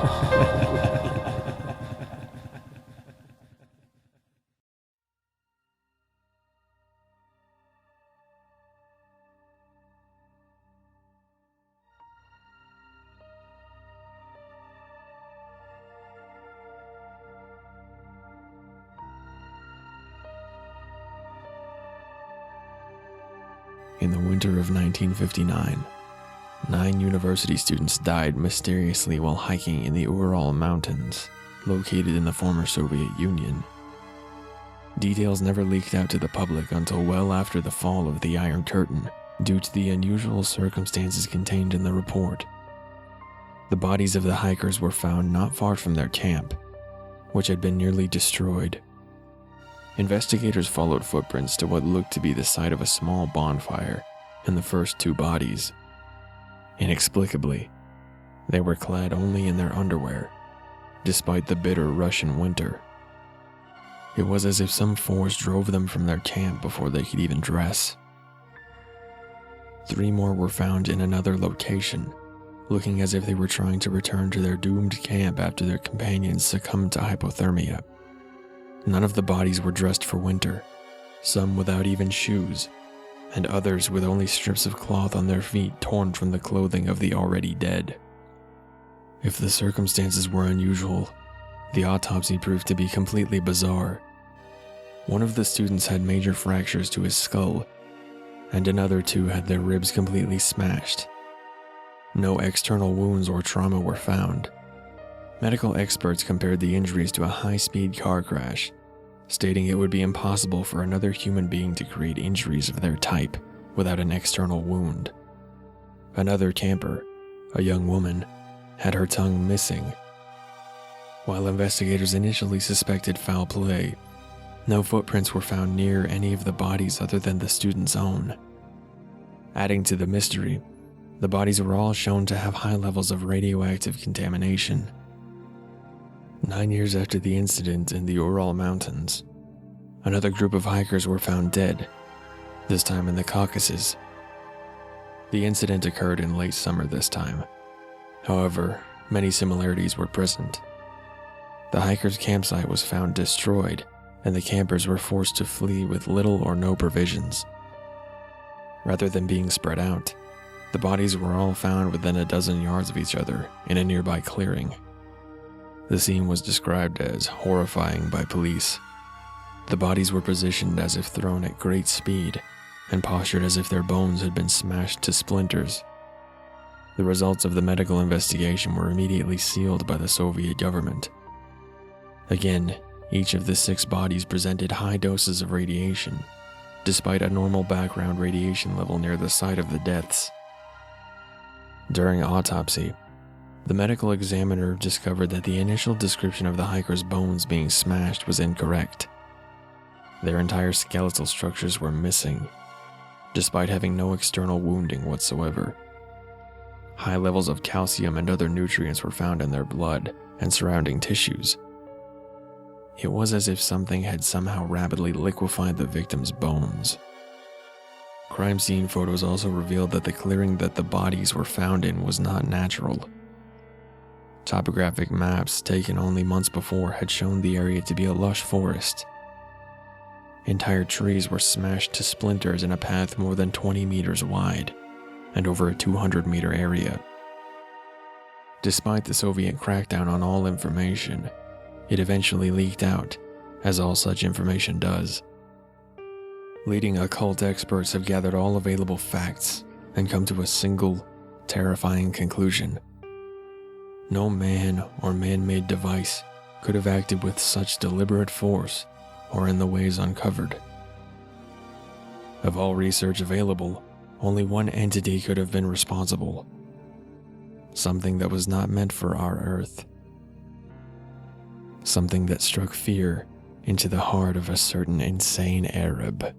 In the winter of 1959, 9 university students died mysteriously while hiking in the Ural Mountains, located in the former Soviet Union. Details never leaked out to the public until well after the fall of the Iron Curtain, due to the unusual circumstances contained in the report. The bodies of the hikers were found not far from their camp, which had been nearly destroyed. Investigators followed footprints to what looked to be the site of a small bonfire in the first 2 bodies. Inexplicably, they were clad only in their underwear, despite the bitter Russian winter. It was as if some force drove them from their camp before they could even dress. 3 more were found in another location, looking as if they were trying to return to their doomed camp after their companions succumbed to hypothermia. None of the bodies were dressed for winter, some without even shoes, and others with only strips of cloth on their feet torn from the clothing of the already dead. If the circumstances were unusual, the autopsy proved to be completely bizarre. One of the students had major fractures to his skull, and another 2 had their ribs completely smashed. No external wounds or trauma were found. Medical experts compared the injuries to a high-speed car crash, stating it would be impossible for another human being to create injuries of their type without an external wound. Another camper, a young woman, had her tongue missing. While investigators initially suspected foul play, no footprints were found near any of the bodies other than the student's own. Adding to the mystery, the bodies were all shown to have high levels of radioactive contamination. 9 years after the incident in the Ural Mountains, another group of hikers were found dead, this time in the Caucasus. The incident occurred in late summer this time. However, many similarities were present. The hikers' campsite was found destroyed, and the campers were forced to flee with little or no provisions. Rather than being spread out, the bodies were all found within a dozen yards of each other in a nearby clearing. The scene was described as horrifying by police. The bodies were positioned as if thrown at great speed and postured as if their bones had been smashed to splinters. The results of the medical investigation were immediately sealed by the Soviet government. Again, each of the 6 bodies presented high doses of radiation, despite a normal background radiation level near the site of the deaths. During autopsy, the medical examiner discovered that the initial description of the hikers' bones being smashed was incorrect. Their entire skeletal structures were missing, despite having no external wounding whatsoever. High levels of calcium and other nutrients were found in their blood and surrounding tissues. It was as if something had somehow rapidly liquefied the victims' bones. Crime scene photos also revealed that the clearing that the bodies were found in was not natural. Topographic maps taken only months before had shown the area to be a lush forest. Entire trees were smashed to splinters in a path more than 20 meters wide and over a 200-meter area. Despite the Soviet crackdown on all information, it eventually leaked out, as all such information does. Leading occult experts have gathered all available facts and come to a single, terrifying conclusion. No man or man-made device could have acted with such deliberate force or in the ways uncovered. Of all research available, only one entity could have been responsible. Something that was not meant for our Earth. Something that struck fear into the heart of a certain insane Arab.